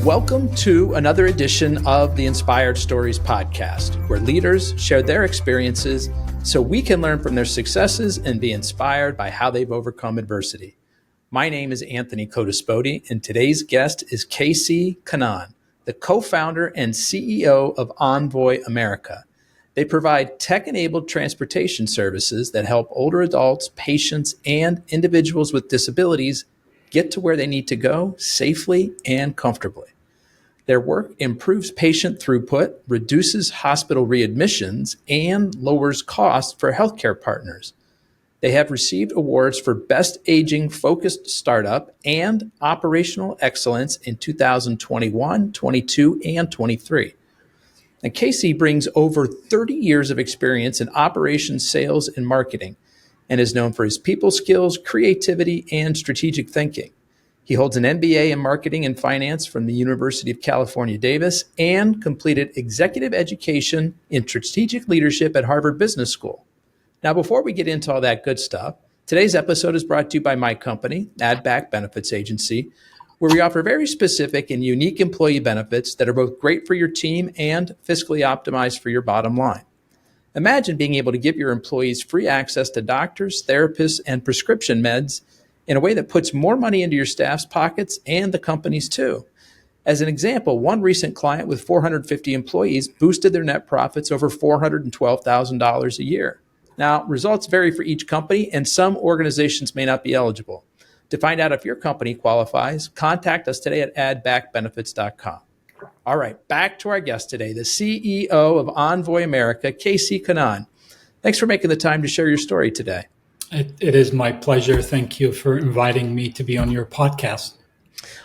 Welcome to another edition of the Inspired Stories podcast, where leaders share their experiences so we can learn from their successes and be inspired by how they've overcome adversity. My name is Anthony Codispoti, and today's guest is Kanaan, the co-founder and CEO of Envoy America. They provide tech-enabled transportation services that help older adults, patients, and individuals with disabilities get to where they need to go safely and comfortably. Their work improves patient throughput, reduces hospital readmissions, and lowers costs for healthcare partners. They have received awards for Best Aging Focused Startup and Operational Excellence in 2021, 22, and 23. And Casey brings over 30 years of experience in operations, sales, and marketing, and is known for his people skills, creativity, and strategic thinking. He holds an MBA in marketing and finance from the University of California, Davis, and completed executive education in strategic leadership at Harvard Business School. Now, before we get into all that good stuff, today's episode is brought to you by my company, Add-Back Benefits Agency, where we offer very specific and unique employee benefits that are both great for your team and fiscally optimized for your bottom line. Imagine being able to give your employees free access to doctors, therapists, and prescription meds in a way that puts more money into your staff's pockets and the company's too. As an example, one recent client with 450 employees boosted their net profits over $412,000 a year. Now, results vary for each company, and some organizations may not be eligible. To find out if your company qualifies, contact us today at addbackbenefits.com. All right, back to our guest today, the CEO of Envoy America, Kanaan. Thanks for making the time to share your story today. It is my pleasure. Thank you for inviting me to be on your podcast.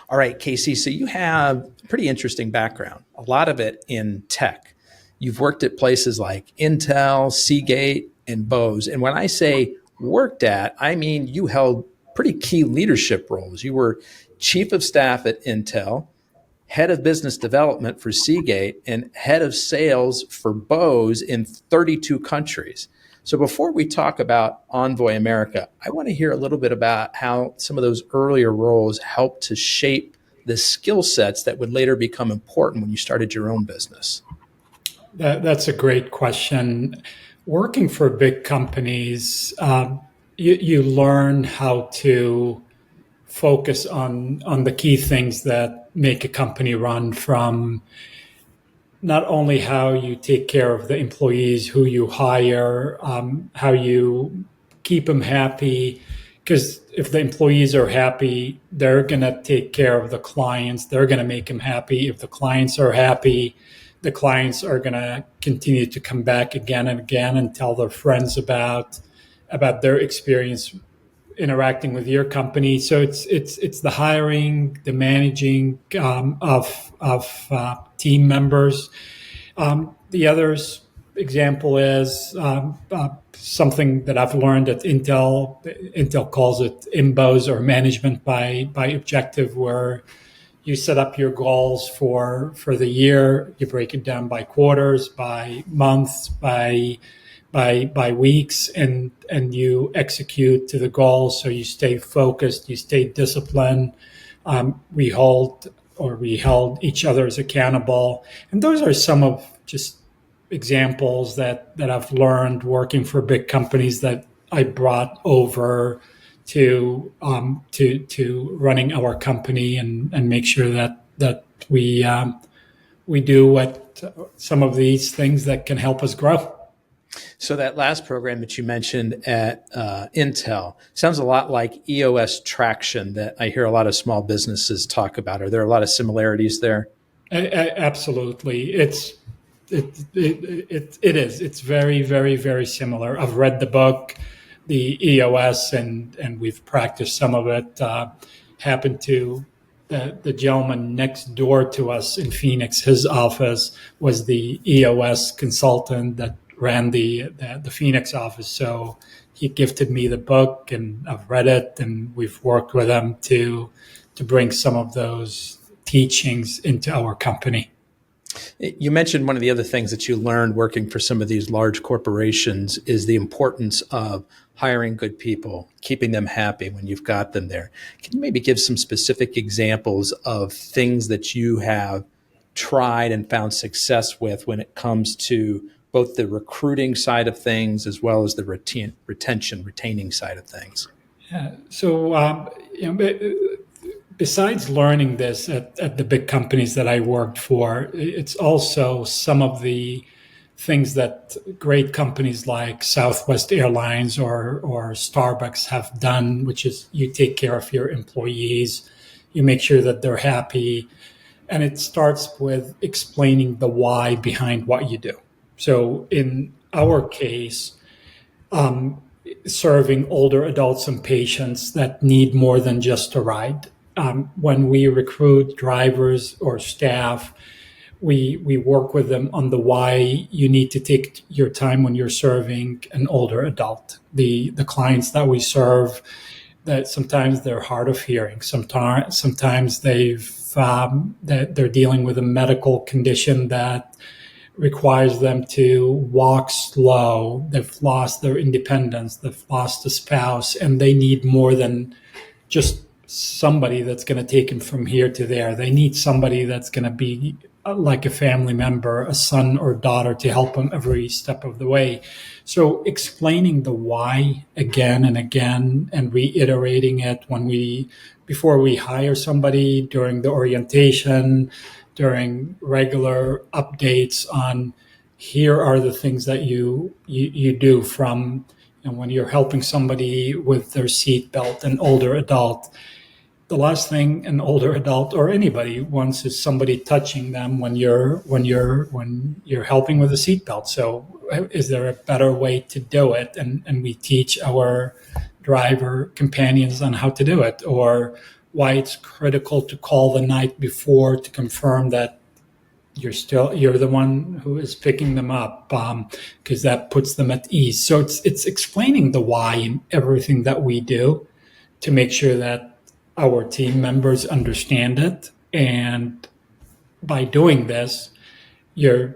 All right, Casey, so you have a pretty interesting background, a lot of it in tech. You've worked at places like Intel, Seagate, and Bose. And when I say worked at, I mean you held pretty key leadership roles. You were chief of staff at Intel, head of business development for Seagate, and head of sales for Bose in 32 countries. So before we talk about Envoy America, I want to hear a little bit about how some of those earlier roles helped to shape the skill sets that would later become important when you started your own business. That's a great question. Working for big companies, you learn how to focus on the key things that make a company run, from not only how you take care of the employees, who you hire, how you keep them happy, because if the employees are happy, they're going to take care of the clients. They're going to make them happy. If the clients are happy, the clients are going to continue to come back again and again and tell their friends about their experience interacting with your company. So it's the hiring, the managing of team members. The other example is something that I've learned at Intel. Intel calls it MBOS, or management by objective, where you set up your goals for the year. You break it down by quarters, by months, by weeks, and you execute to the goals. So you stay focused, you stay disciplined. We held each other as accountable. And those are some of just examples that I've learned working for big companies that I brought over to running our company and make sure that we do what some of these things that can help us grow. So that last program that you mentioned at Intel sounds a lot like EOS traction that I hear a lot of small businesses talk about. Are there a lot of similarities there? Absolutely. It is. It's very, very, very similar. I've read the book, the EOS, and we've practiced some of it. Happened to the gentleman next door to us in Phoenix. His office was the EOS consultant that ran the Phoenix office. So he gifted me the book, and I've read it, and we've worked with him to bring some of those teachings into our company. You mentioned one of the other things that you learned working for some of these large corporations is the importance of hiring good people, keeping them happy when you've got them there. Can you maybe give some specific examples of things that you have tried and found success with when it comes to both the recruiting side of things as well as the retaining side of things? Yeah. So, besides learning this at the big companies that I worked for, it's also some of the things that great companies like Southwest Airlines or Starbucks have done, which is you take care of your employees, you make sure that they're happy, and it starts with explaining the why behind what you do. So in our case, serving older adults and patients that need more than just a ride. When we recruit drivers or staff, we work with them on the why you need to take your time when you're serving an older adult. The clients that we serve, that sometimes they're hard of hearing, sometimes they're dealing with a medical condition that requires them to walk slow. They've lost their independence. They've lost a spouse, and they need more than just somebody that's going to take them from here to there. They need somebody that's going to be like a family member, a son or daughter, to help them every step of the way. So explaining the why again and again and reiterating it before we hire somebody, during the orientation, during regular updates on here are the things that you do from, and when you're helping somebody with their seatbelt, an older adult, the last thing an older adult or anybody wants is somebody touching them when you're helping with a seatbelt. So is there a better way to do it? And we teach our driver companions on how to do it, or why it's critical to call the night before to confirm that you're the one who is picking them up, because that puts them at ease. So it's explaining the why in everything that we do to make sure that our team members understand it. And by doing this, you're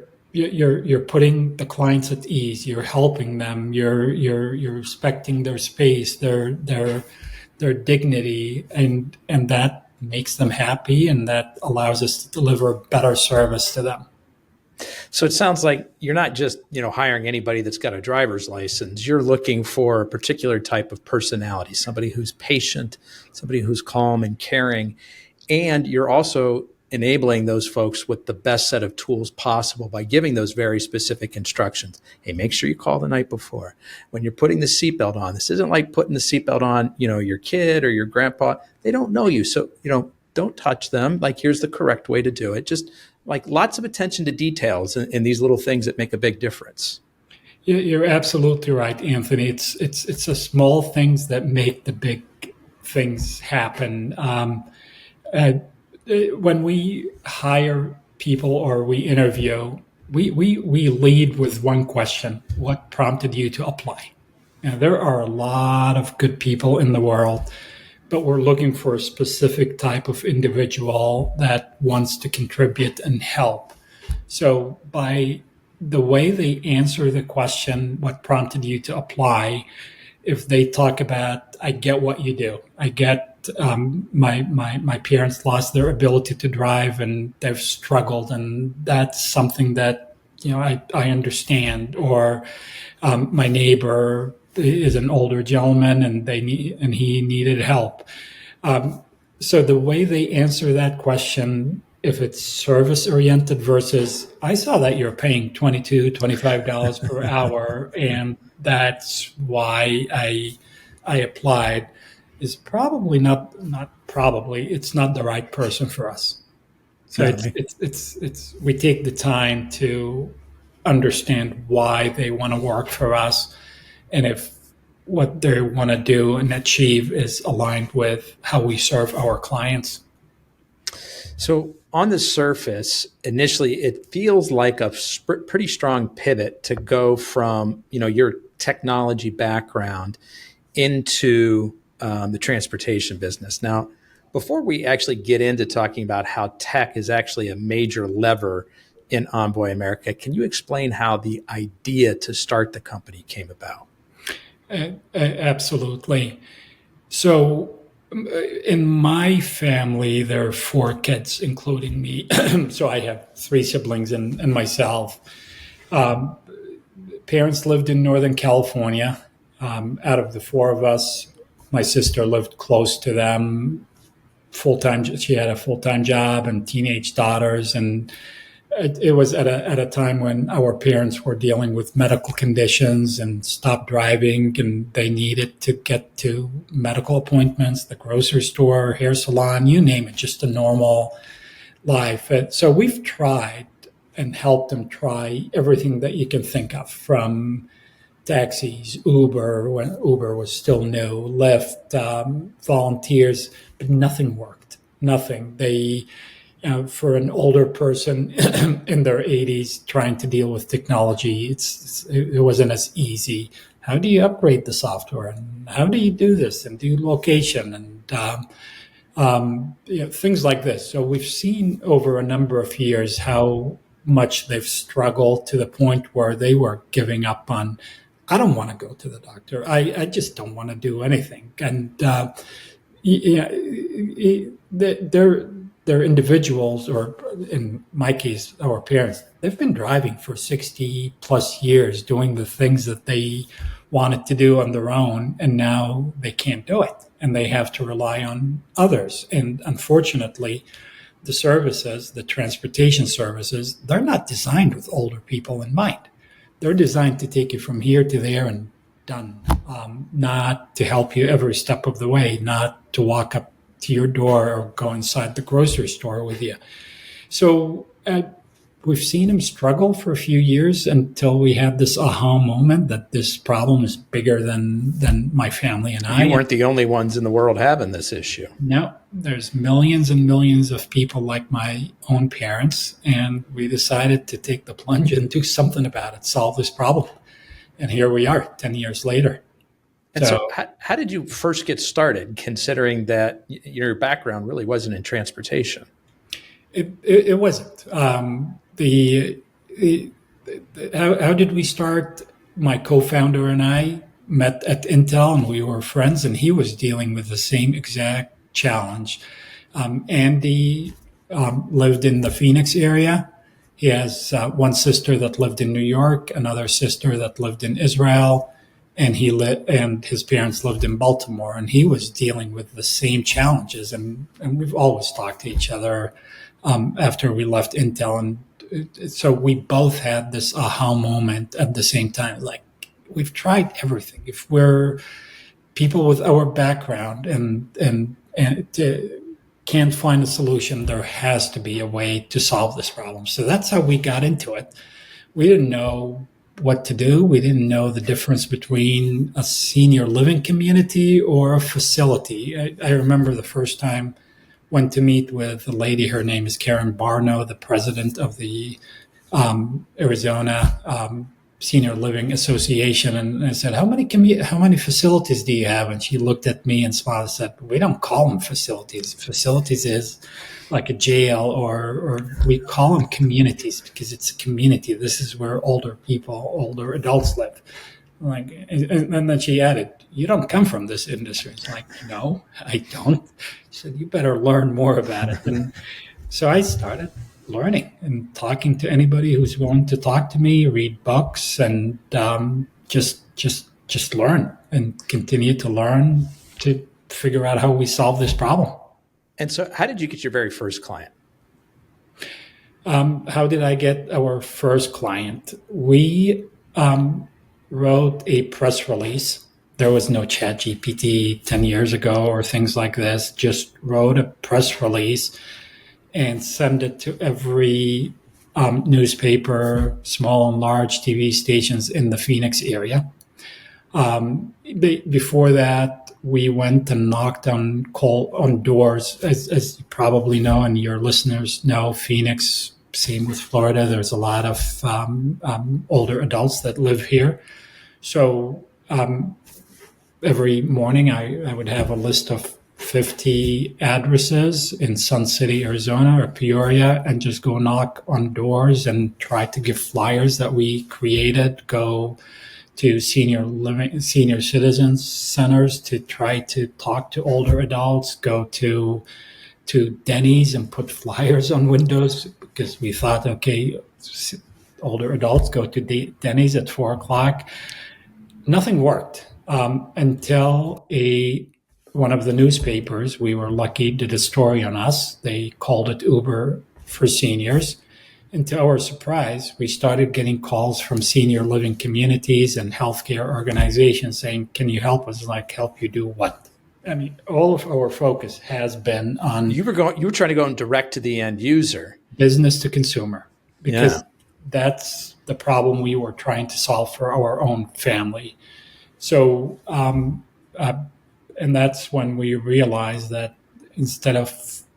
putting the clients at ease. You're helping them. You're respecting their space, their dignity, and that makes them happy, and that allows us to deliver better service to them. So it sounds like you're not just, hiring anybody that's got a driver's license. You're looking for a particular type of personality, somebody who's patient, somebody who's calm and caring. And you're also enabling those folks with the best set of tools possible by giving those very specific instructions. Hey, make sure you call the night before. When you're putting the seatbelt on, this isn't like putting the seatbelt on, your kid or your grandpa. They don't know you. So, don't touch them. Like, here's the correct way to do it. Just like lots of attention to details in these little things that make a big difference. You're absolutely right, Anthony. It's the small things that make the big things happen. When we hire people or we interview, we lead with one question: what prompted you to apply? Now, there are a lot of good people in the world, but we're looking for a specific type of individual that wants to contribute and help. So by the way they answer the question, what prompted you to apply, if they talk about, I get what you do, I get my parents lost their ability to drive and they've struggled, and that's something that I understand. Or my neighbor is an older gentleman and he needed help. So the way they answer that question, if it's service oriented versus, I saw that you're paying $25 per hour and that's why I applied, is probably it's not the right person for us. So it's we take the time to understand why they want to work for us, and if what they want to do and achieve is aligned with how we serve our clients. So on the surface, initially, it feels like a pretty strong pivot to go from, your technology background into the transportation business. Now, before we actually get into talking about how tech is actually a major lever in Envoy America. Can you explain how the idea to start the company came about? Absolutely. So, in my family, there are four kids, including me. So I have three siblings and myself. Um, Parents lived in Northern California. Out of the four of us, my sister lived close to them. Full time, she had a full time job and teenage daughters, and it was at a time when our parents were dealing with medical conditions and stopped driving, and they needed to get to medical appointments, the grocery store, hair salon, you name it, just a normal life. And so we've tried and helped them try everything that you can think of, from taxis, Uber when Uber was still new, Lyft, volunteers, but nothing worked. Nothing. They for an older person in their 80s trying to deal with technology, it wasn't as easy. How do you upgrade the software, and how do you do this, and do location, and things like this. So we've seen over a number of years how much they've struggled, to the point where they were giving up on, I don't want to go to the doctor. I just don't want to do anything. And they're individuals, or in my case, our parents, they've been driving for 60 plus years, doing the things that they wanted to do on their own, and now they can't do it, and they have to rely on others. And unfortunately, the transportation services, they're not designed with older people in mind. They're designed to take you from here to there and done, not to help you every step of the way, not to walk up to your door or go inside the grocery store with you. So we've seen him struggle for a few years, until we had this aha moment that this problem is bigger than my family and I. You weren't the only ones in the world having this issue. No, there's millions and millions of people like my own parents, and we decided to take the plunge and do something about it, solve this problem. And here we are 10 years later. And so how did you first get started, considering that your background really wasn't in transportation? It wasn't. How did we start? My co-founder and I met at Intel, and we were friends, and he was dealing with the same exact challenge. Andy lived in the Phoenix area. He has one sister that lived in New York, another sister that lived in Israel, and and his parents lived in Baltimore, and he was dealing with the same challenges. And we've always talked to each other after we left Intel, and so we both had this aha moment at the same time. Like, we've tried everything. If we're people with our background and can't find a solution, there has to be a way to solve this problem. So that's how we got into it. We didn't know what to do. We didn't know the difference between a senior living community or a facility. I remember the first time went to meet with a lady. Her name is Karen Barno, the president of the Arizona Senior Living Association, and I said, "How many facilities do you have?" And she looked at me and smiled and said, "We don't call them facilities. Facilities is like a jail, or we call them communities, because it's a community. This is where older adults live." And then she added, "You don't come from this industry." It's like, "No, I don't." She said, "You better learn more about it." And so I started learning and talking to anybody who's willing to talk to me, read books, and just learn and continue to learn to figure out how we solve this problem. And so how did you get your very first client? How did I get our first client? We wrote a press release. There was no ChatGPT 10 years ago or things like this. Just wrote a press release and send it to every newspaper, small and large TV stations in the Phoenix area. Before that, we went and knocked on doors. As you probably know, and your listeners know, Phoenix, same with Florida, there's a lot of older adults that live here. So every morning I would have a list of 50 addresses in Sun City, Arizona or Peoria and just go knock on doors and try to give flyers that we created, go to senior citizens centers to try to talk to older adults, go to Denny's and put flyers on windows because we thought, okay, older adults go to Denny's at 4 o'clock. Nothing worked until one of the newspapers, we were lucky, did a story on us. They called it Uber for Seniors. And to our surprise, we started getting calls from senior living communities and healthcare organizations saying, can you help us? Like, help you do what? I mean, all of our focus has been on You were trying to go direct to the end user, business to consumer, because that's the problem we were trying to solve for our own family. So, and that's when we realized that instead of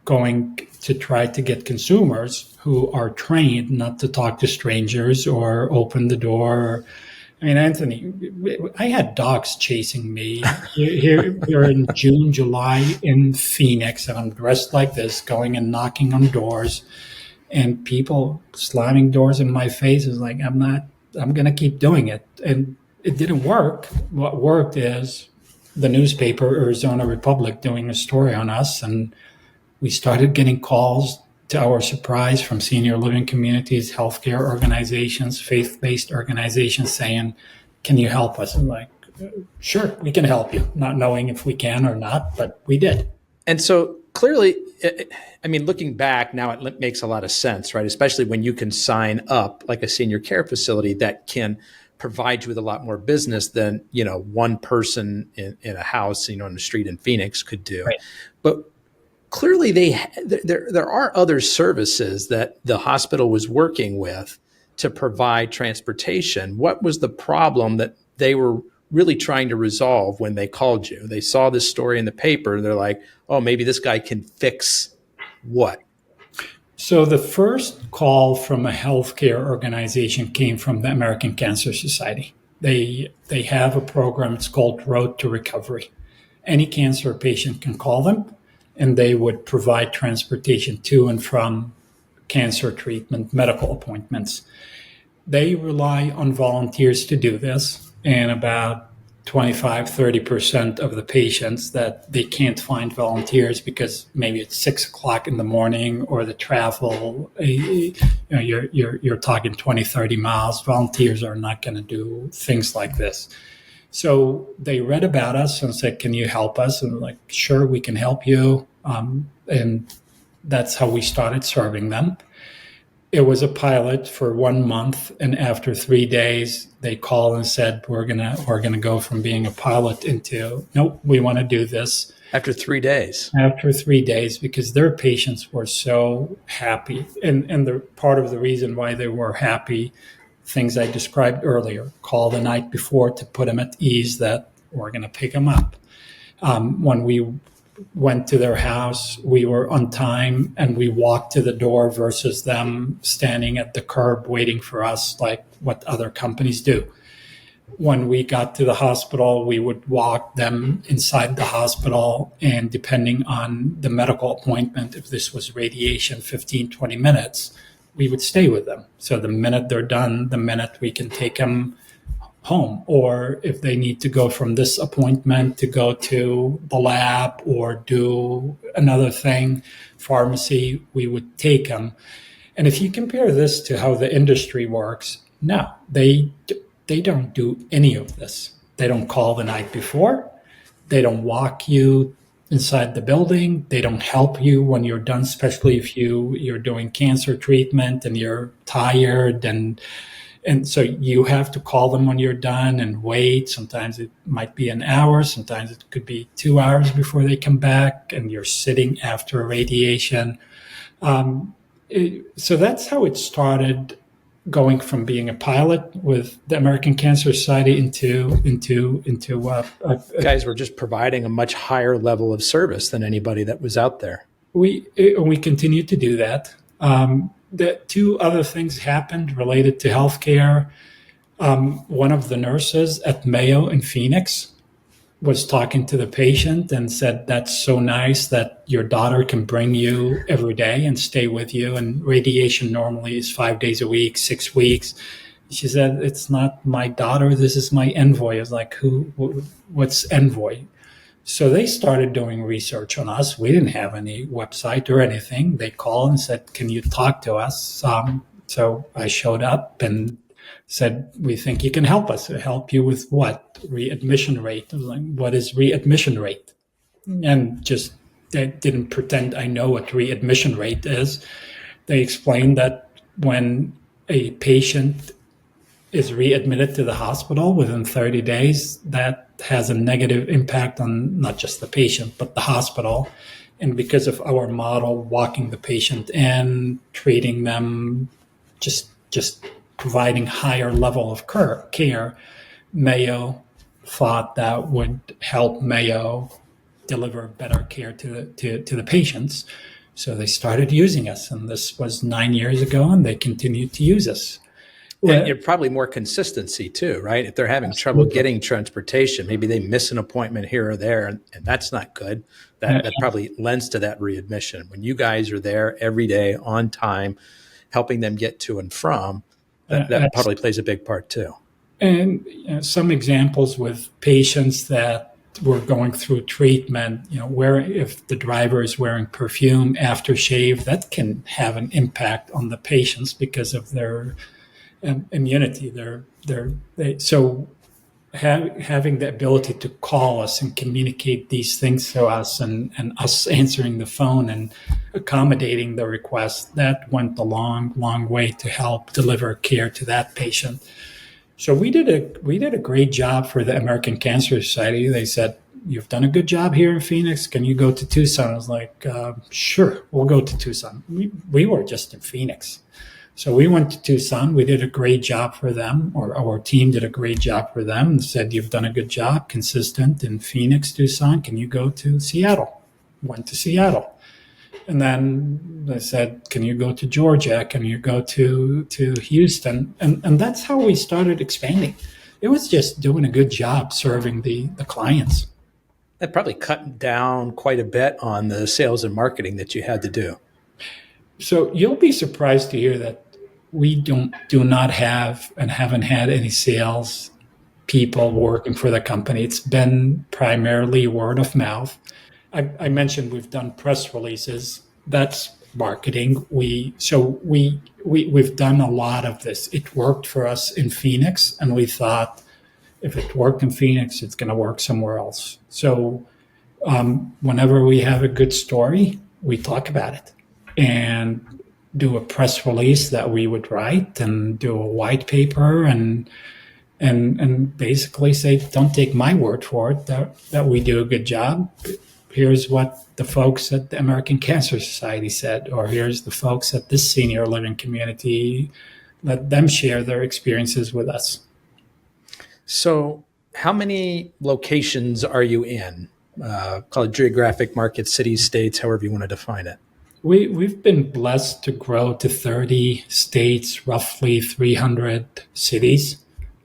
going to try to get consumers who are trained not to talk to strangers or open the door. I mean, Anthony, I had dogs chasing me here in June, July in Phoenix, and I'm dressed like this, going and knocking on doors, and people slamming doors in my face. Is like, I'm going to keep doing it. And it didn't work. What worked is the newspaper, Arizona Republic, doing a story on us, and we started getting calls, to our surprise, from senior living communities, healthcare organizations, faith-based organizations saying, can you help us? I'm like, sure, we can help you, not knowing if we can or not, but we did. And so clearly, I mean, looking back now, it makes a lot of sense, right? Especially when you can sign up like a senior care facility that can provide you with a lot more business than, one person in a house, on the street in Phoenix could do. Right. But clearly there are other services that the hospital was working with to provide transportation. What was the problem that they were really trying to resolve when they called you? They saw this story in the paper and they're like, oh, maybe this guy can fix what? So the first call from a healthcare organization came from the American Cancer Society. They have a program, it's called Road to Recovery. Any cancer patient can call them, and they would provide transportation to and from cancer treatment, medical appointments. They rely on volunteers to do this, and about 25-30% of the patients that they can't find volunteers because maybe it's 6 o'clock in the morning or the travel, you're talking 20-30 miles. Volunteers are not going to do things like this. So they read about us and said, can you help us? And we're like, sure, we can help you. And that's how we started serving them. It was a pilot for 1 month, and after 3 days, they called and said, "We're gonna go from being a pilot into nope, we want to do this." After 3 days. After 3 days, because their patients were so happy, and the part of the reason why they were happy, things I described earlier, call the night before to put them at ease that we're going to pick them up. When we went to their house, we were on time and we walked to the door versus them standing at the curb waiting for us like what other companies do. When we got to the hospital, we would walk them inside the hospital, and depending on the medical appointment, if this was radiation, 15, 20 minutes, we would stay with them. So the minute they're done, the minute we can take them home, or if they need to go from this appointment to go to the lab or do another thing, pharmacy, we would take them. And if you compare this to how the industry works, no, they don't do any of this. They don't call the night before. They don't walk you inside the building. They don't help you when you're done, especially if you're doing cancer treatment and you're tired and so you have to call them when you're done and wait. Sometimes it might be an hour. Sometimes it could be 2 hours before they come back, and you're sitting after radiation. So that's how it started, going from being a pilot with the American Cancer Society into guys were just providing a much higher level of service than anybody that was out there. We continue to do that. The two other things happened related to healthcare. One of the nurses at Mayo in Phoenix was talking to the patient and said, "That's so nice that your daughter can bring you every day and stay with you. And radiation normally is 5 days a week, 6 weeks." She said, "It's not my daughter. This is my envoy." I was like, what's envoy? So they started doing research on us. We didn't have any website or anything. They called and said, "Can you talk to us?" So I showed up and said, "We think you can help us." "Help you with what?" "Readmission rate." I was like, "What is readmission rate?" And just they didn't pretend I know what readmission rate is. They explained that when a patient is readmitted to the hospital within 30 days, that has a negative impact on not just the patient, but the hospital. And because of our model, walking the patient in, treating them, just providing higher level of care, Mayo thought that would help Mayo deliver better care to the patients. So they started using us, and this was 9 years ago, and they continued to use us. And you're probably more consistency too, right? If they're having trouble getting transportation, maybe they miss an appointment here or there, and that's not good. That probably lends to that readmission. When you guys are there every day on time, helping them get to and from, that probably plays a big part too. And some examples with patients that were going through treatment, where if the driver is wearing perfume after shave, that can have an impact on the patients because of their immunity. So having the ability to call us and communicate these things to us, and us answering the phone and accommodating the request, that went a long way to help deliver care to that patient. So we did a great job for the American Cancer Society. They said, "You've done a good job here in Phoenix. Can you go to Tucson?" I was like, "Sure, we'll go to Tucson." We were just in Phoenix. So we went to Tucson. We did a great job for them, or our team did a great job for them, and said, "You've done a good job, consistent in Phoenix, Tucson. Can you go to Seattle?" Went to Seattle. And then they said, "Can you go to Georgia? Can you go to Houston?" And that's how we started expanding. It was just doing a good job serving the clients. That probably cut down quite a bit on the sales and marketing that you had to do. So you'll be surprised to hear that we do not have and haven't had any sales people working for the company. It's been primarily word of mouth. I mentioned we've done press releases. That's marketing. We've done a lot of this. It worked for us in Phoenix, and we thought if it worked in Phoenix, it's going to work somewhere else. So whenever we have a good story, we talk about it and do a press release that we would write, and do a white paper, and basically say, "Don't take my word for it that we do a good job. Here's what the folks at the American Cancer Society said," or "Here's the folks at this senior living community. Let them share their experiences with us." So how many locations are you in? Call it geographic markets, cities, states, however you want to define it. We've been blessed to grow to 30 states, roughly 300 cities,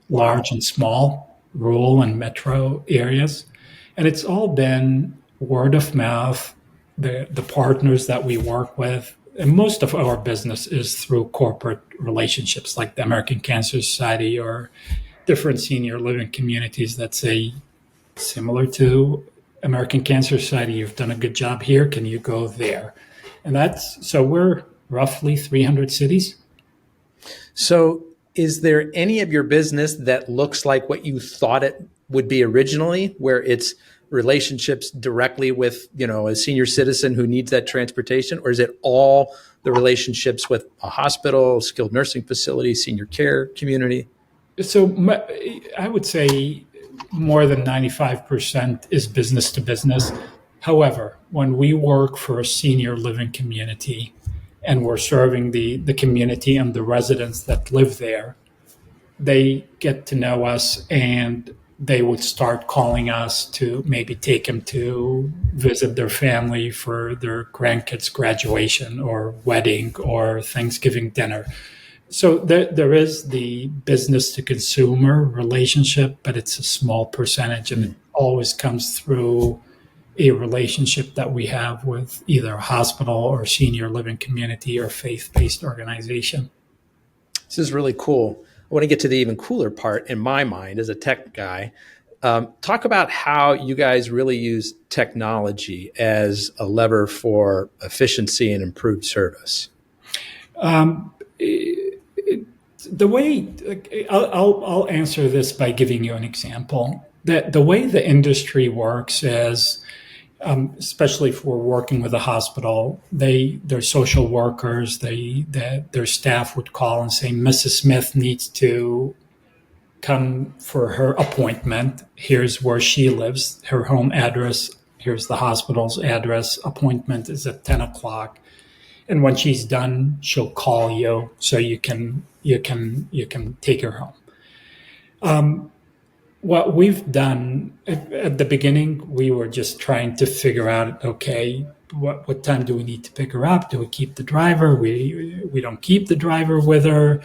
large and small, rural and metro areas. And it's all been word of mouth, the partners that we work with. And most of our business is through corporate relationships like the American Cancer Society or different senior living communities that say, similar to American Cancer Society, "You've done a good job here. Can you go there?" And so we're roughly 300 cities. So is there any of your business that looks like what you thought it would be originally, where it's relationships directly with, a senior citizen who needs that transportation? Or is it all the relationships with a hospital, skilled nursing facility, senior care community? So I would say more than 95% is business to business. However, when we work for a senior living community and we're serving the community and the residents that live there, they get to know us, and they would start calling us to maybe take them to visit their family for their grandkids' graduation or wedding or Thanksgiving dinner. So there is the business to consumer relationship, but it's a small percentage, and always comes through a relationship that we have with either a hospital or senior living community or faith-based organization. This is really cool. I want to get to the even cooler part in my mind as a tech guy. Talk about how you guys really use technology as a lever for efficiency and improved service. The way I'll answer this by giving you an example. The way the industry works is, especially if we're working with a hospital, their social workers, their staff would call and say, Mrs. Smith needs to come for her appointment. Here's where she lives, her home address. Here's the hospital's address. Appointment is at 10 o'clock. And when she's done, she'll call you so you can take her home. What we've done at the beginning, we were just trying to figure out, okay, what time do we need to pick her up? Do we keep the driver? We don't keep the driver with her.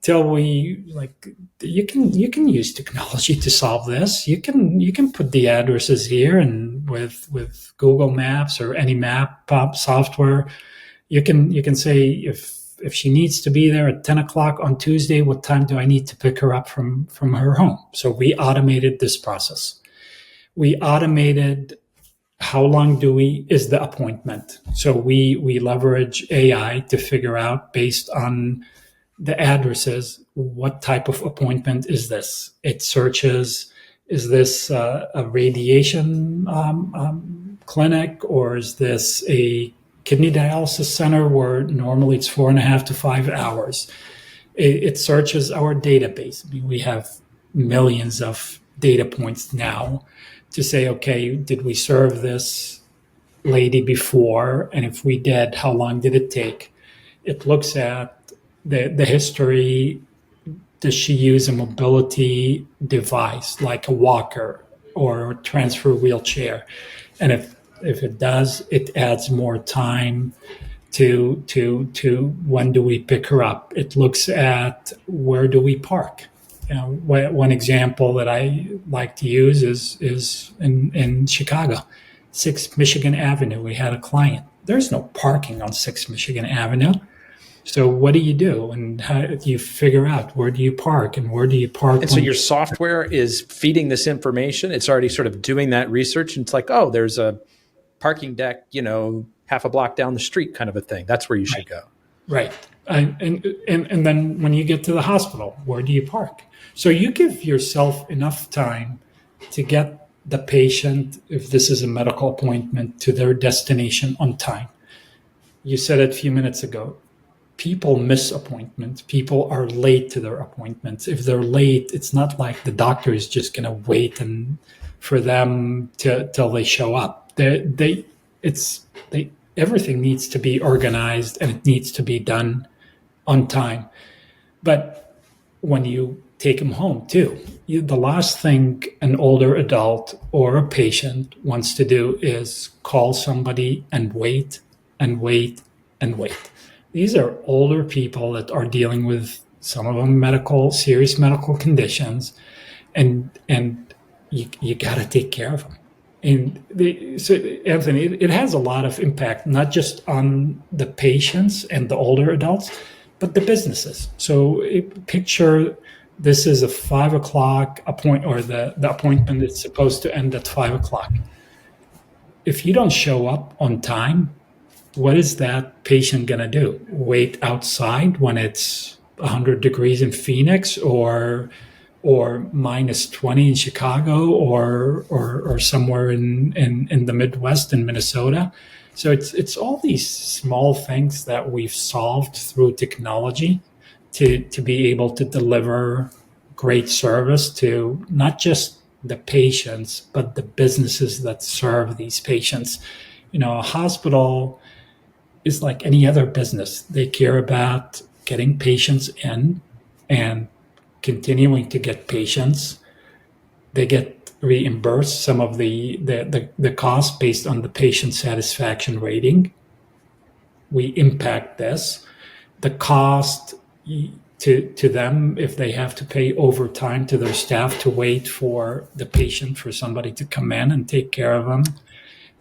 Till we you can use technology to solve this. You can put the addresses here, and with Google Maps or any map software, you can say if she needs to be there at 10 o'clock on Tuesday, what time do I need to pick her up from her home? So we automated this process. We automated how long is the appointment. So we leverage AI to figure out, based on the addresses, what type of appointment is this? It searches, is this a radiation clinic, or is this a kidney dialysis center where normally it's 4.5 to 5 hours? It searches our database. I mean, we have millions of data points now to say, okay, did we serve this lady before? And if we did, how long did it take? It looks at the history. Does she use a mobility device like a walker or a transfer wheelchair? And if it does, it adds more time to when do we pick her up. It looks at where do we park. One example that I like to use is in Chicago, 6 Michigan Avenue. We had a client. There's no parking on 6 Michigan Avenue. So what do you do? And how do you figure out where do you park and where do you park? And so your software is feeding this information. It's already sort of doing that research. And it's like, oh, there's a parking deck, half a block down the street kind of a thing. That's where you should go. Right. And then when you get to the hospital, where do you park? So you give yourself enough time to get the patient, if this is a medical appointment, to their destination on time. You said it a few minutes ago. People miss appointments. People are late to their appointments. If they're late, it's not like the doctor is just going to wait for them till they show up. Everything needs to be organized, and it needs to be done on time. But when you take them home too, the last thing an older adult or a patient wants to do is call somebody and wait and wait and wait. These are older people that are dealing with, some of them serious medical conditions, and you got to take care of them. And so Anthony, it has a lot of impact, not just on the patients and the older adults, but the businesses. So picture this is a 5 o'clock appointment, or the appointment is supposed to end at 5 o'clock. If you don't show up on time, what is that patient going to do? Wait outside when it's 100 degrees in Phoenix or minus 20 in Chicago or somewhere in the Midwest in Minnesota? So it's all these small things that we've solved through technology to be able to deliver great service to not just the patients, but the businesses that serve these patients. A hospital is like any other business. They care about getting patients in and continuing to get patients. They get reimbursed some of the cost based on the patient satisfaction rating. We impact this. The cost, to them if they have to pay overtime to their staff to wait for the patient, for somebody to come in and take care of them.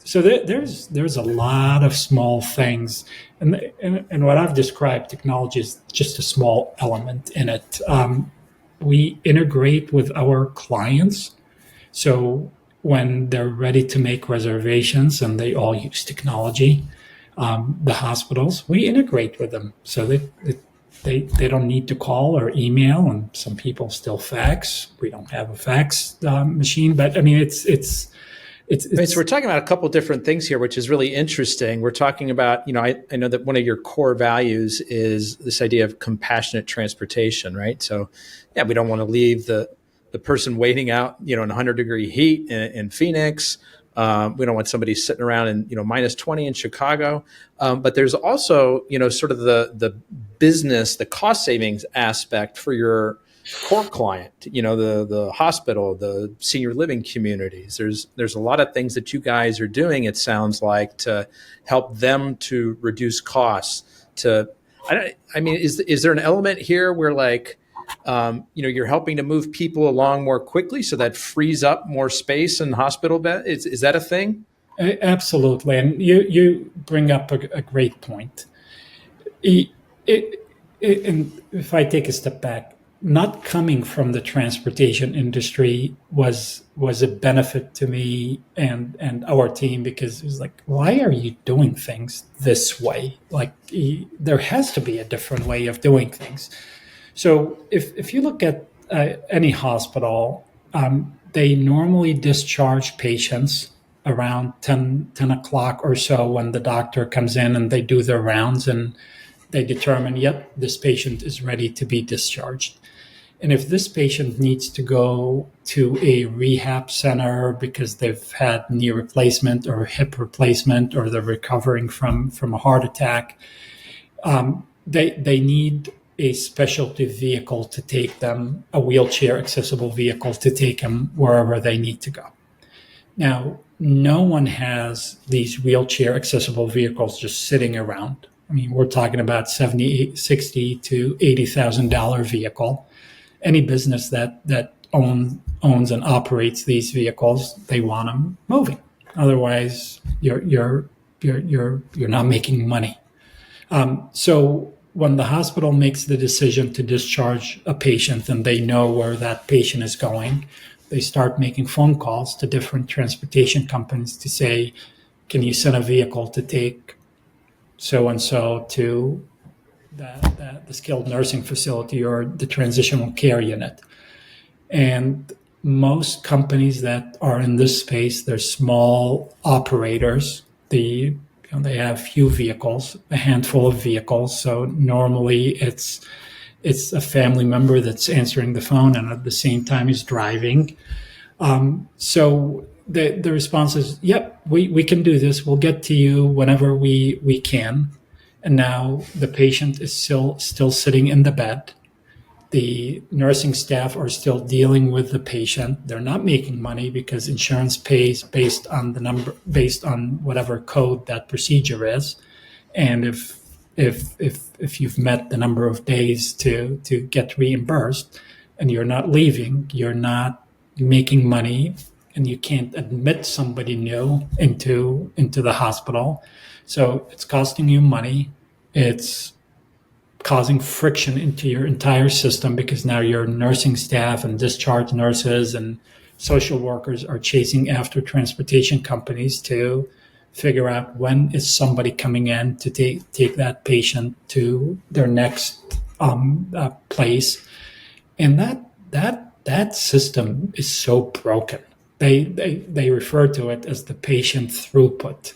So there's a lot of small things, and what I've described, technology is just a small element in it. We integrate with our clients, so when they're ready to make reservations, and they all use technology, the hospitals, we integrate with them, so they don't need to call or email, and some people still fax. We don't have a fax machine, but I mean, it's So we're talking about a couple different things here, which is really interesting. We're talking about, I know that one of your core values is this idea of compassionate transportation, right? So, yeah, we don't want to leave the person waiting out, in 100-degree heat in Phoenix. We don't want somebody sitting around in, minus 20 in Chicago. But there's also, sort of the business, the cost savings aspect for your core client, the hospital, the senior living communities. There's a lot of things that you guys are doing, it sounds like, to help them to reduce costs. Is there an element here where you're helping to move people along more quickly so that frees up more space in hospital beds? Is that a thing? Absolutely. And you bring up a great point. And if I take a step back, not coming from the transportation industry was a benefit to me and our team, because it was like, why are you doing things this way? Like, there has to be a different way of doing things. So if you look at any hospital, they normally discharge patients around 10 o'clock or so, when the doctor comes in and they do their rounds and they determine, yep, this patient is ready to be discharged. And if this patient needs to go to a rehab center because they've had knee replacement or hip replacement, or they're recovering from a heart attack, they need a specialty vehicle to take them, a wheelchair accessible vehicle to take them wherever they need to go. Now, no one has these wheelchair accessible vehicles just sitting around. I mean, we're talking about $60,000 to $80,000 vehicle. Any business that owns and operates these vehicles, they want them moving. Otherwise, you're not making money. So when the hospital makes the decision to discharge a patient and they know where that patient is going, they start making phone calls to different transportation companies to say, can you send a vehicle to take so-and-so to the skilled nursing facility or the transitional care unit? And most companies that are in this space, they're small operators. They have few vehicles, a handful of vehicles. So normally it's a family member that's answering the phone and at the same time is driving. So the response is, yep, we can do this. We'll get to you whenever we can. And now the patient is still sitting in the bed. The nursing staff are still dealing with the patient. They're not making money because insurance pays based on whatever code that procedure is. And if you've met the number of days to get reimbursed and you're not leaving, you're not making money, and you can't admit somebody new into the hospital. So it's costing you money. It's causing friction into your entire system, because now your nursing staff and discharge nurses and social workers are chasing after transportation companies to figure out when is somebody coming in to take that patient to their next place. And that system is so broken. They refer to it as the patient throughput.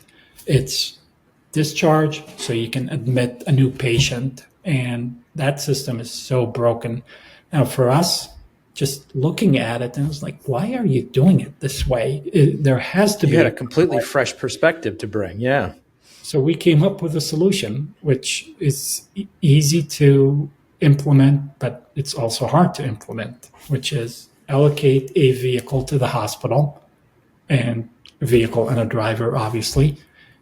It's discharge so you can admit a new patient, and that system is so broken. Now, for us, just looking at it, and I was like, why are you doing it this way? There has to be. You had a completely fresh perspective to bring, yeah. So we came up with a solution, which is easy to implement, but it's also hard to implement, which is allocate a vehicle to the hospital, and a vehicle and a driver, obviously.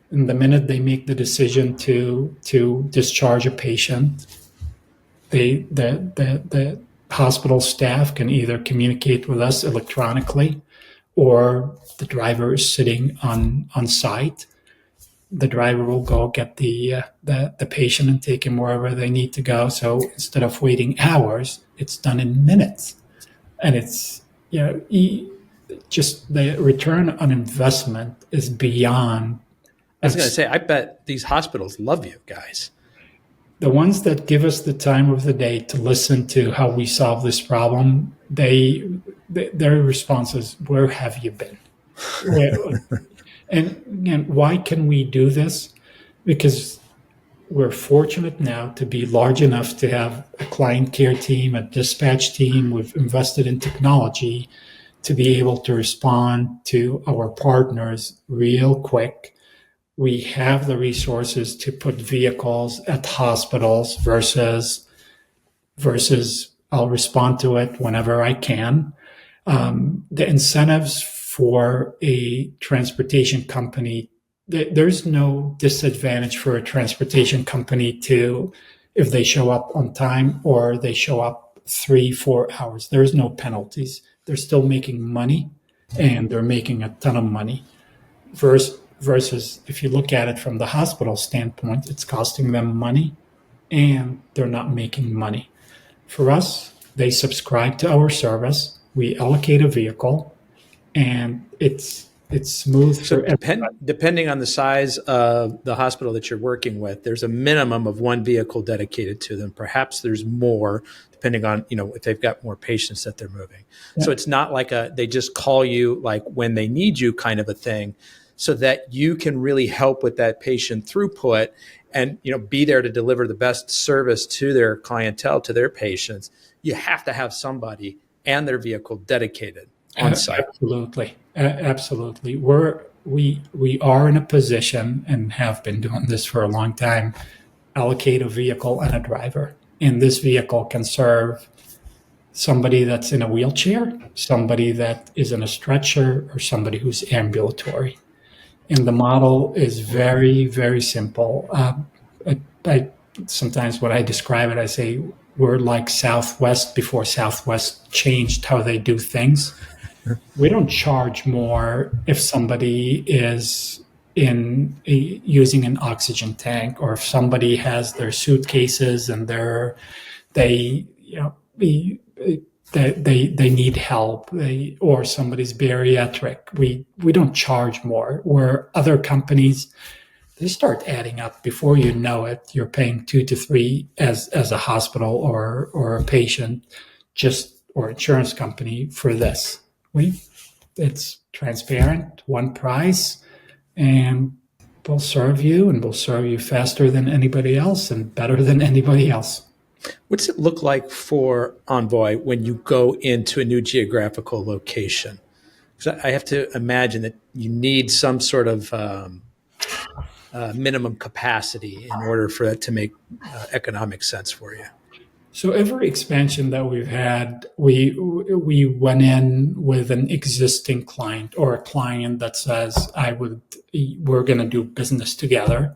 And the minute they make the decision to discharge a patient, The hospital staff can either communicate with us electronically, or the driver is sitting on site. The driver will go get the patient and take him wherever they need to go. So instead of waiting hours, it's done in minutes, and it's just the return on investment is beyond. I was going to say, I bet these hospitals love you guys. The ones that give us the time of the day to listen to how we solve this problem, their response is, "Where have you been?" And again, why can we do this? Because we're fortunate now to be large enough to have a client care team, a dispatch team. We've invested in technology to be able to respond to our partners real quick. We have the resources to put vehicles at hospitals versus I'll respond to it whenever I can. The incentives for a transportation company, there's no disadvantage for a transportation company to, if they show up on time or they show up 3-4 hours, there's no penalties. They're still making money, and they're making a ton of money. Versus if you look at it from the hospital standpoint, it's costing them money and they're not making money. For us, they subscribe to our service, we allocate a vehicle, and it's smooth So for everybody. depending on the size of the hospital that you're working with, there's a minimum of one vehicle dedicated to them. Perhaps there's more, depending on, if they've got more patients that they're moving. Yeah. So it's not like they just call you like when they need you kind of a thing, so that you can really help with that patient throughput and be there to deliver the best service to their clientele, to their patients. You have to have somebody and their vehicle dedicated on site. Absolutely. We are in a position, and have been doing this for a long time, allocate a vehicle and a driver. And this vehicle can serve somebody that's in a wheelchair, somebody that is in a stretcher, or somebody who's ambulatory. And the model is very, very simple. Sometimes when I describe it, I say we're like Southwest before Southwest changed how they do things. We don't charge more if somebody is using an oxygen tank, or if somebody has their suitcases and they need help, or somebody's bariatric. We don't charge more. Where other companies, they start adding up. Before you know it, you're paying 2 to 3 as a hospital or a patient, or insurance company for this. It's transparent, one price, and we'll serve you, and we'll serve you faster than anybody else and better than anybody else. What's it look like for Envoy when you go into a new geographical location? Because I have to imagine that you need some sort of minimum capacity in order for that to make economic sense for you. So every expansion that we've had, we went in with an existing client, or a client that says, we're going to do business together.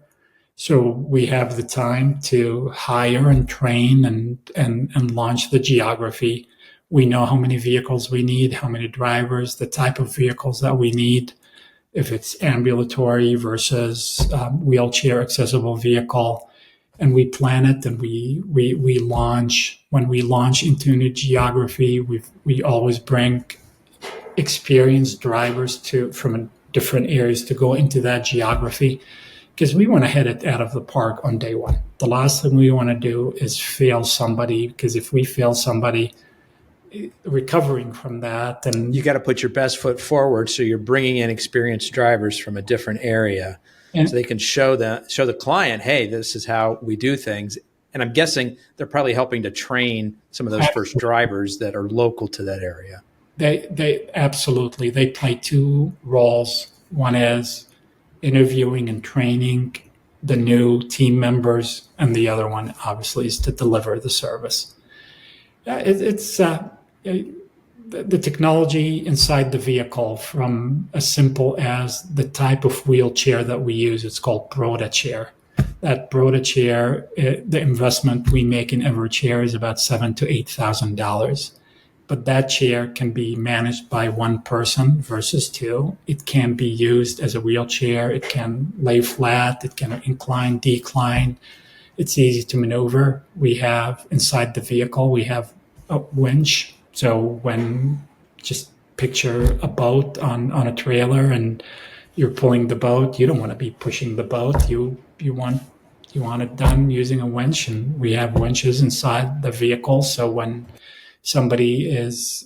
So we have the time to hire and train and launch the geography. We know how many vehicles we need, how many drivers, the type of vehicles that we need, if it's ambulatory versus wheelchair accessible vehicle. And we plan it, and we launch. When we launch into a new geography, we always bring experienced drivers from different areas to go into that geography, because we want to hit it out of the park on day one. The last thing we want to do is fail somebody, because if we fail somebody, recovering from that, and you got to put your best foot forward. So you're bringing in experienced drivers from a different area, so they can show the client, hey, this is how we do things. And I'm guessing they're probably helping to train some of those first drivers that are local to that area. They absolutely, they play two roles. One is interviewing and training the new team members, and the other one obviously is to deliver the service. It's the technology inside the vehicle, from as simple as the type of wheelchair that we use. It's called Proda chair. That brought a chair. The investment we make in every chair is about $7,000 to $8,000. But that chair can be managed by one person versus two. It can be used as a wheelchair. It can lay flat. It can incline, decline. It's easy to maneuver. We have inside the vehicle, we have a winch. So when just picture a boat on a trailer and you're pulling the boat, you don't want to be pushing the boat. You want it done using a winch, and we have winches inside the vehicle. So when somebody is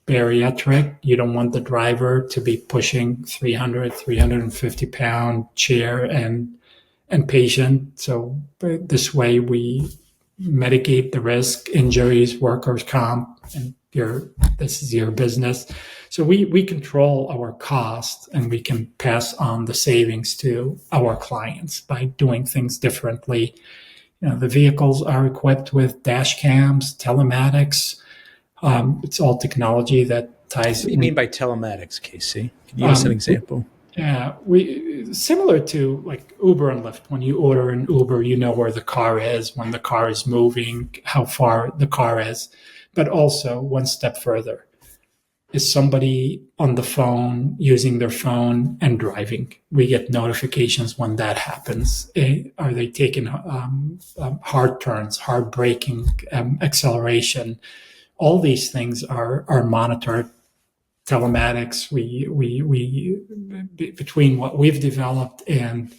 bariatric, you don't want the driver to be pushing 350 pound chair and patient. So this way we mitigate the risk, injuries, workers' comp, and this is your business. So we control our cost, and we can pass on the savings to our clients by doing things differently. The vehicles are equipped with dash cams, telematics. It's all technology that ties. What do you mean by telematics, Casey? Can you give us an example? Yeah, we similar to like Uber and Lyft. When you order an Uber, you know where the car is, when the car is moving, how far the car is. But also one step further. Is somebody on the phone using their phone and driving? We get notifications when that happens. Are they taking hard turns, hard braking, acceleration? All these things are monitored. Telematics, we between what we've developed and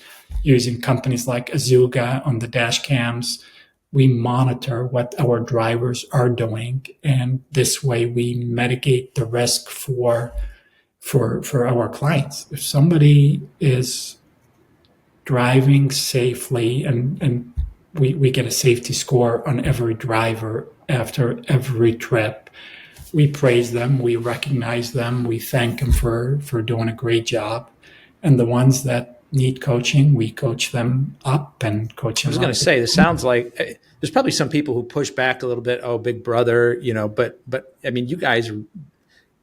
using companies like Azuga on the dash cams, we monitor what our drivers are doing, and this way we mitigate the risk for our clients. If somebody is driving safely, and we get a safety score on every driver after every trip, we praise them, we recognize them, we thank them for doing a great job. And the ones that need coaching, we coach them up and coach them up. I was going to say, this sounds like there's probably some people who push back a little bit. Oh, big brother, but I mean, you guys, when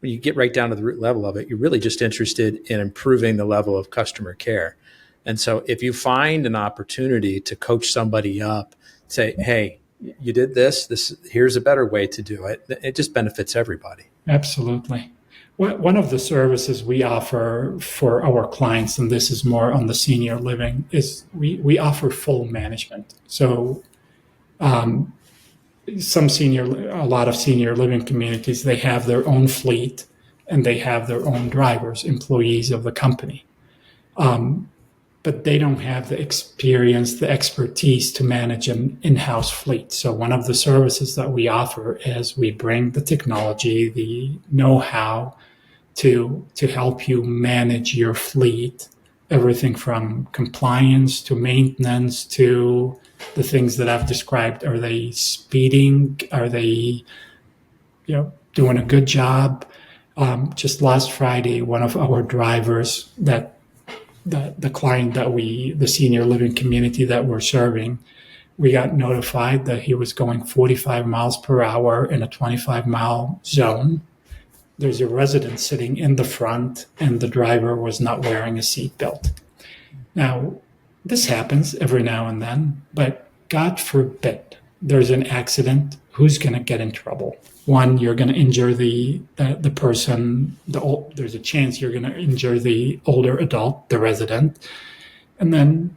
you get right down to the root level of it, you're really just interested in improving the level of customer care. And so if you find an opportunity to coach somebody up, say, hey, you did this, here's a better way to do it. It just benefits everybody. Absolutely. One of the services we offer for our clients, and this is more on the senior living, is we offer full management. So a lot of senior living communities, they have their own fleet and they have their own drivers, employees of the company. But they don't have the experience, the expertise to manage an in-house fleet. So one of the services that we offer is we bring the technology, the know-how to help you manage your fleet, everything from compliance to maintenance to the things that I've described. Are they speeding? Are they doing a good job? Just last Friday, one of our drivers the client the senior living community that we're serving, we got notified that he was going 45 miles per hour in a 25-mile zone. There's a resident sitting in the front, and the driver was not wearing a seatbelt. Now, this happens every now and then, but God forbid there's an accident. Who's going to get in trouble? One, you're going to injure the person. There's a chance you're going to injure the older adult, the resident. And then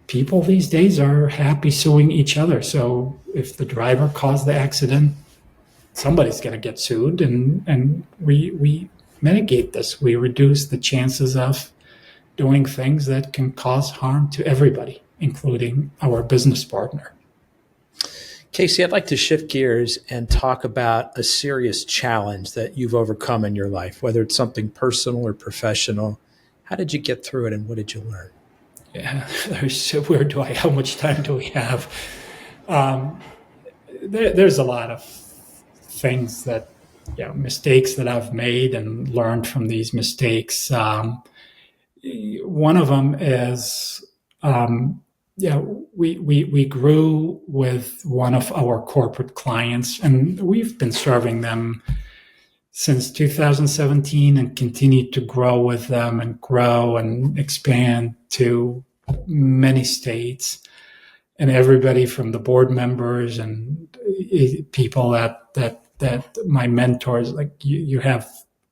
people these days are happy suing each other. So if the driver caused the accident, somebody's going to get sued. And we mitigate this. We reduce the chances of doing things that can cause harm to everybody, including our business partner. Casey, I'd like to shift gears and talk about a serious challenge that you've overcome in your life, whether it's something personal or professional. How did you get through it, and what did you learn? Yeah, how much time do we have? There's a lot of things that, mistakes that I've made and learned from these mistakes. One of them is, we grew with one of our corporate clients, and we've been serving them since 2017 and continued to grow with them and grow and expand to many states, and everybody from the board members and people that my mentors, like you have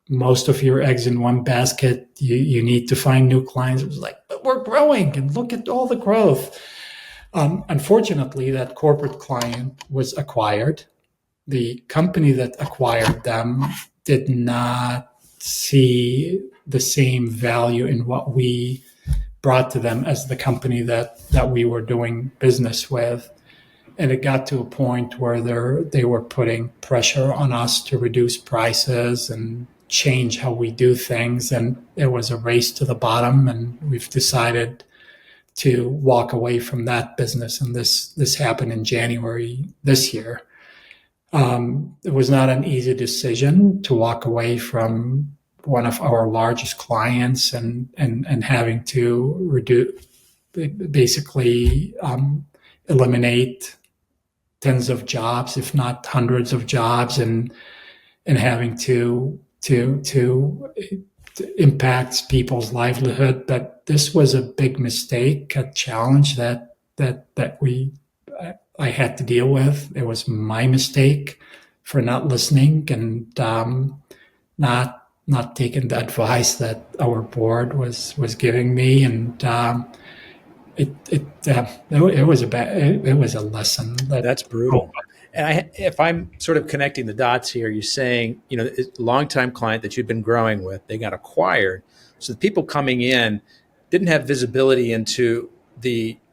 most of your eggs in one basket. You need to find new clients. It was like, but we're growing and look at all the growth. Unfortunately, that corporate client was acquired. The company that acquired them did not see the same value in what we brought to them as the company that we were doing business with. And it got to a point where they were putting pressure on us to reduce prices and change how we do things. And it was a race to the bottom. And we've decided to walk away from that business. And this happened in January this year. It was not an easy decision to walk away from one of our largest clients and having to reduce, basically eliminate tens of jobs, if not hundreds of jobs, and having to impact people's livelihood. But this was a big mistake, a challenge that I had to deal with. It was my mistake for not listening and not taking the advice that our board was giving me, and it was a lesson. That's brutal. And if I'm sort of connecting the dots here, you're saying, a longtime client that you've been growing with, they got acquired. So the people coming in didn't have visibility into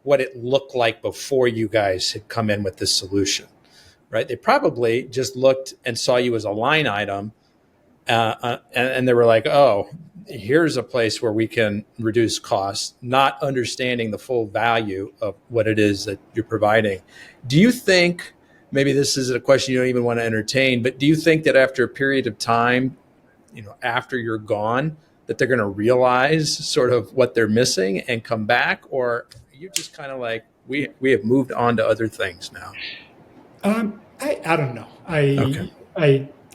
what it looked like before you guys had come in with this solution, right? They probably just looked and saw you as a line item, and they were like, oh, here's a place where we can reduce costs, not understanding the full value of what it is that you're providing. Do you think, maybe this is a question you don't even want to entertain, but do you think that after a period of time, after you're gone, that they're going to realize sort of what they're missing and come back? Or you're just kind of like, we have moved on to other things now? I don't know. Okay.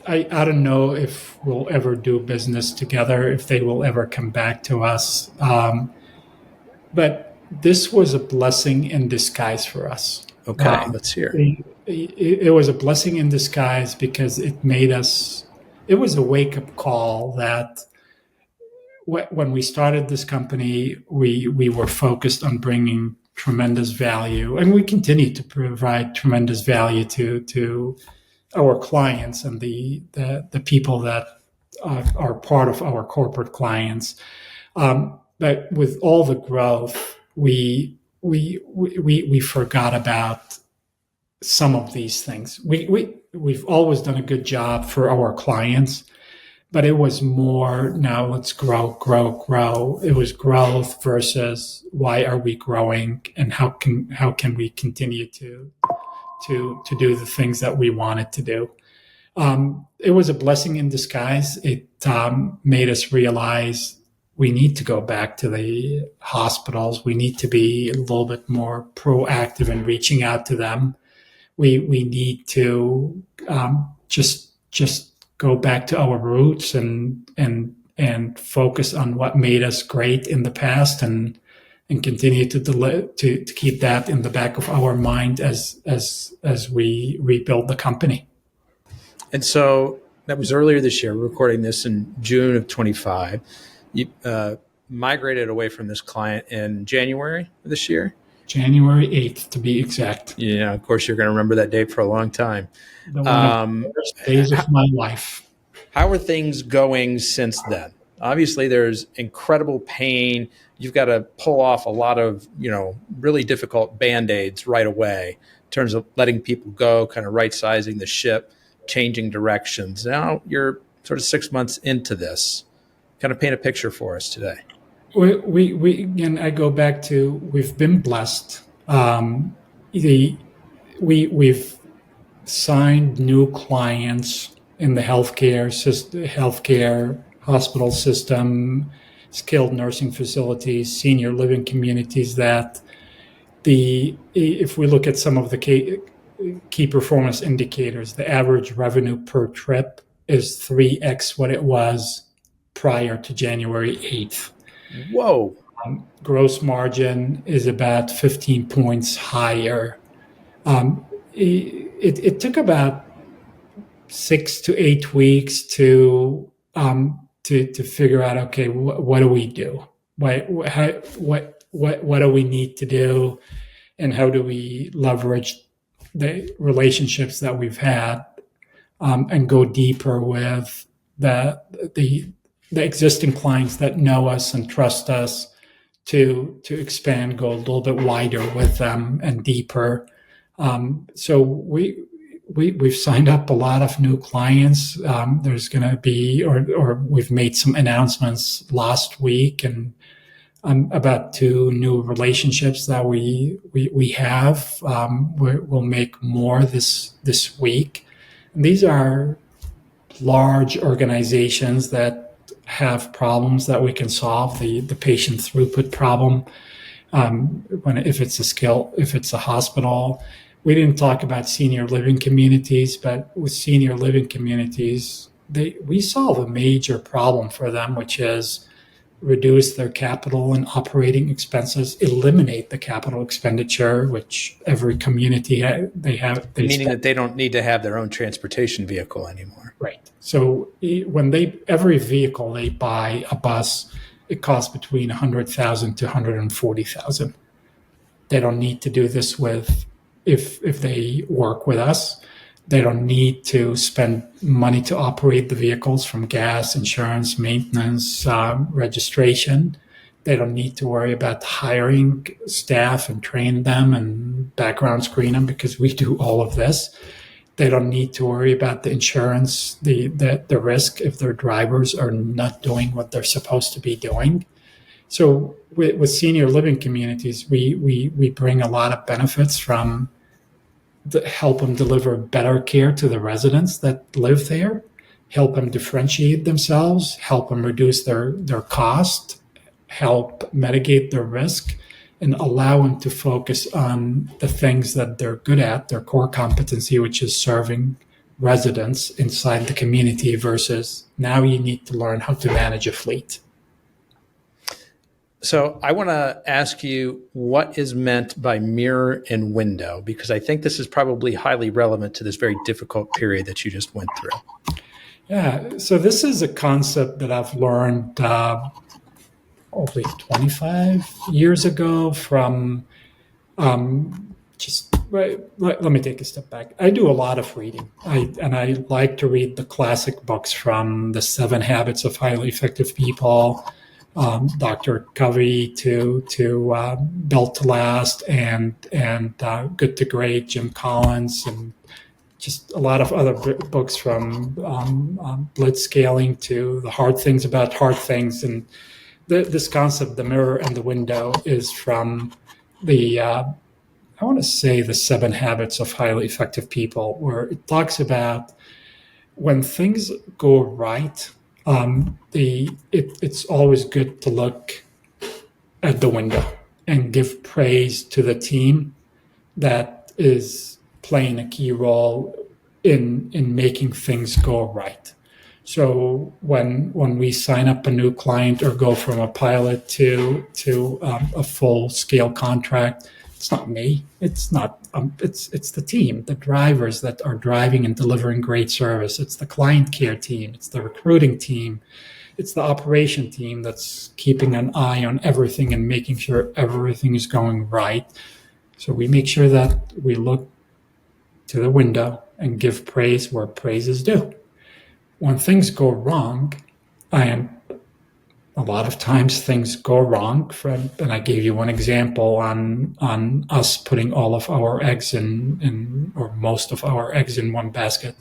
I don't know if we'll ever do business together, if they will ever come back to us. But this was a blessing in disguise for us. Okay, let's hear. It was a blessing in disguise because it was a wake-up call that when we started this company, we were focused on bringing tremendous value, and we continue to provide tremendous value to our clients and the people that are part of our corporate clients. But with all the growth, we forgot about some of these things. We've always done a good job for our clients, but it was more, now let's grow. It was growth versus why are we growing and how can we continue to do the things that we wanted to do. It was a blessing in disguise. It made us realize we need to go back to the hospitals. We need to be a little bit more proactive in reaching out to them. We need to just go back to our roots and focus on what made us great in the past and continue to keep that in the back of our mind as we rebuild the company. And so that was earlier this year. We're recording this in June of 25. You migrated away from this client in January of this year? January 8th, to be exact. Yeah, of course, you're going to remember that date for a long time. One of the worst days of my life. How are things going since then? Obviously, there's incredible pain. You've got to pull off a lot of, really difficult Band-Aids right away in terms of letting people go, kind of right-sizing the ship, changing directions. Now you're sort of 6 months into this. Kind of paint a picture for us today. We again, I go back to, we've been blessed. We've signed new clients in the healthcare hospital system, skilled nursing facilities, senior living communities. That if we look at some of the key performance indicators, the average revenue per trip is 3x what it was prior to January 8th. Whoa. Gross margin is about 15 points higher. It took about 6 to 8 weeks to figure out, okay, what do we do? What do we need to do, and how do we leverage the relationships that we've had, and go deeper with the existing clients that know us and trust us to expand, go a little bit wider with them and deeper. So we've signed up a lot of new clients. There's going to be, or we've made some announcements last week, and about 2 new relationships that we have. We'll make more this week. And these are large organizations that have problems that we can solve. The patient throughput problem. If it's a hospital. We didn't talk about senior living communities, but with senior living communities, we solve a major problem for them, which is reduce their capital and operating expenses, eliminate the capital expenditure, which every community meaning that they don't need to have their own transportation vehicle anymore. Right. So every vehicle they buy, a bus, it costs between $100,000 to $140,000. They don't need to do this if they work with us. They don't need to spend money to operate the vehicles, from gas, insurance, maintenance, registration. They don't need to worry about hiring staff and train them and background screen them, because we do all of this. They don't need to worry about the insurance, the risk if their drivers are not doing what they're supposed to be doing. So with senior living communities, we bring a lot of benefits from help them deliver better care to the residents that live there, help them differentiate themselves, help them reduce their cost, help mitigate their risk, and allow them to focus on the things that they're good at, their core competency, which is serving residents inside the community, versus now you need to learn how to manage a fleet. So I want to ask you what is meant by mirror and window, because I think this is probably highly relevant to this very difficult period that you just went through. Yeah, so this is a concept that I've learned probably 25 years ago from let me take a step back. I do a lot of reading, and I like to read the classic books, from The 7 Habits of Highly Effective People, Dr. Covey, to Built to Last, and Good to Great, Jim Collins, and just a lot of other books, from blitzscaling to The Hard Things About Hard Things. And this concept, the mirror and the window, is from I want to say The 7 Habits of Highly Effective People, where it talks about when things go right, it's always good to look at the window and give praise to the team that is playing a key role in making things go right. So when we sign up a new client or go from a pilot to a full scale contract, it's not me. It's not. It's the team, the drivers that are driving and delivering great service. It's the client care team. It's the recruiting team. It's the operation team that's keeping an eye on everything and making sure everything is going right. So we make sure that we look to the window and give praise where praise is due. When things go wrong, and a lot of times things go wrong, and I gave you one example on us putting all of our eggs or most of our eggs in one basket.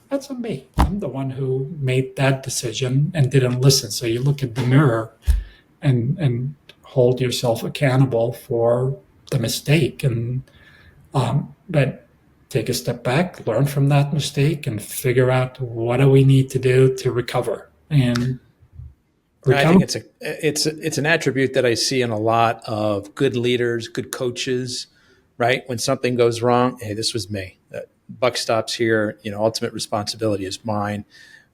That's on me. I'm the one who made that decision and didn't listen. So you look at the mirror and hold yourself accountable for the mistake, but take a step back, learn from that mistake, and figure out what do we need to do to recover. And I think it's an attribute that I see in a lot of good leaders, good coaches, right? When something goes wrong, hey, this was me. Buck stops here. Ultimate responsibility is mine.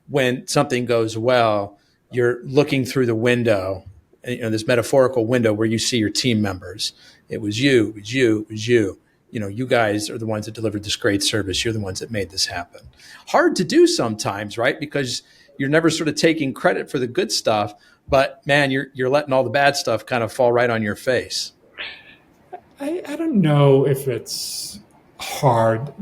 When something goes well, you're looking through the window this metaphorical window where you see your team members. It was you, it was you, it was you. You guys are the ones that delivered this great service. You're the ones that made this happen. Hard to do sometimes, right? Because you're never sort of taking credit for the good stuff, but man, you're letting all the bad stuff kind of fall right on your face. I don't know if it's hard.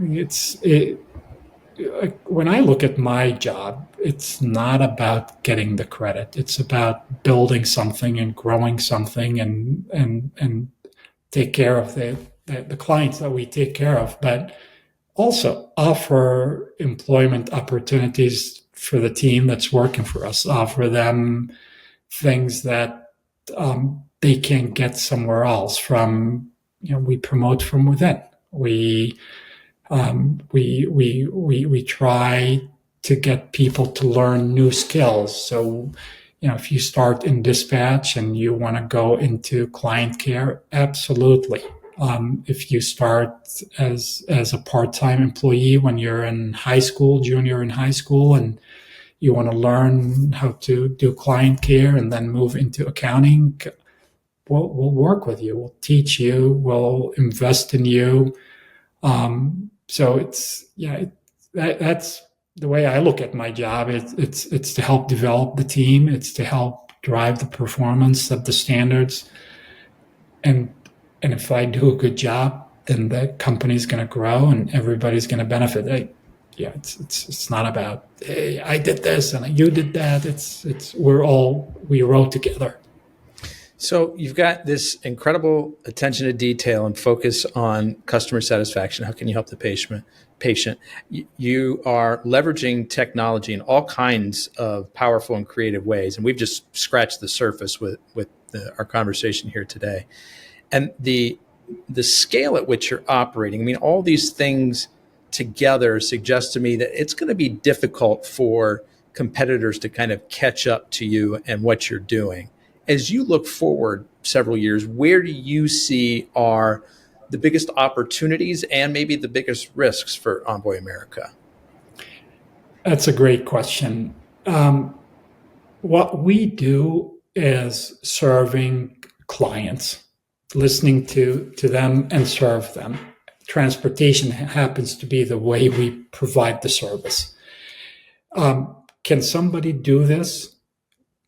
When I look at my job, it's not about getting the credit. It's about building something and growing something and take care of the clients that we take care of, but also offer employment opportunities for the team that's working for us, offer them things that they can't get somewhere else from. We promote from within. We try to get people to learn new skills. So, if you start in dispatch and you want to go into client care, absolutely. If you start as a part-time employee when you're in high school, junior in high school, and you want to learn how to do client care and then move into accounting, we'll work with you. We'll teach you. We'll invest in you. So that's the way I look at my job. It's to help develop the team. It's to help drive the performance of the standards. And if I do a good job, then the company's going to grow and everybody's going to benefit. It's not about, hey, I did this and you did that. We row together. So you've got this incredible attention to detail and focus on customer satisfaction. How can you help the patient? You are leveraging technology in all kinds of powerful and creative ways. And we've just scratched the surface with our conversation here today. And the scale at which you're operating, all these things together suggest to me that it's going to be difficult for competitors to kind of catch up to you and what you're doing. As you look forward several years, where do you see are the biggest opportunities and maybe the biggest risks for Envoy America? That's a great question. What we do is serving clients, listening to them and serve them. Transportation happens to be the way we provide the service. Can somebody do this?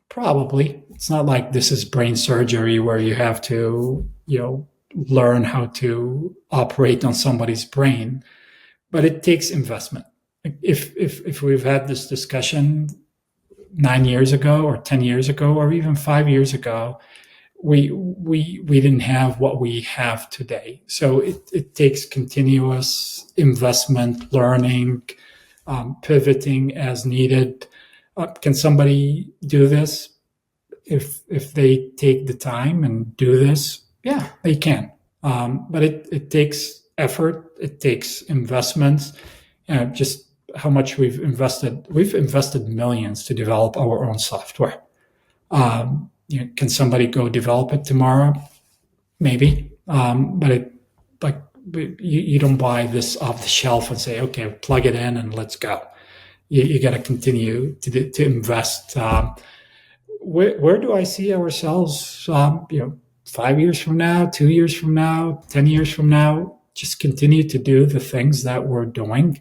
Probably. It's not like this is brain surgery where you have to, learn how to operate on somebody's brain, but it takes investment. If we've had this discussion 9 years ago or 10 years ago or even 5 years ago, we didn't have what we have today. So it takes continuous investment, learning, pivoting as needed. Can somebody do this? If they take the time and do this, yeah, they can. But it takes effort. It takes investments. Just how much we've invested. We've invested millions to develop our own software. Can somebody go develop it tomorrow? Maybe. But you don't buy this off the shelf and say, okay, plug it in and let's go. You got to continue to invest. Where do I see ourselves? 5 years from now, 2 years from now, 10 years from now? Just continue to do the things that we're doing.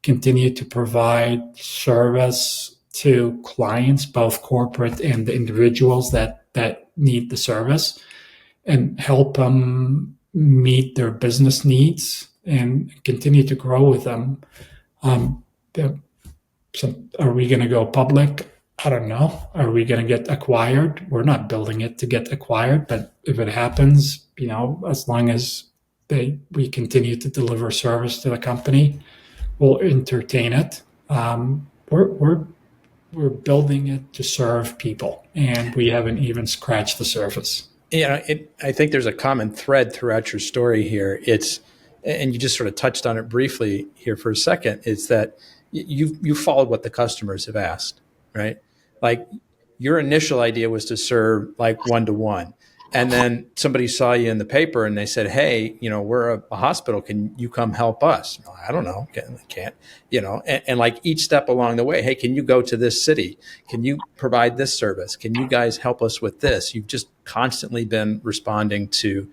Continue to provide service to clients, both corporate and the individuals that need the service, and help them meet their business needs and continue to grow with them. So are we going to go public? I don't know. Are we going to get acquired? We're not building it to get acquired, but if it happens, as long as we continue to deliver service to the company, we'll entertain it. We're building it to serve people, and we haven't even scratched the surface. I think there's a common thread throughout your story here. And you just sort of touched on it briefly here for a second. It's that you followed what the customers have asked, right? Like your initial idea was to serve like one-to-one. and then somebody saw you in the paper and they said, hey, we're a hospital. Can you come help us? I don't know. Can't, and like each step along the way, hey, can you go to this city? Can you provide this service? Can you guys help us with this? You've just constantly been responding to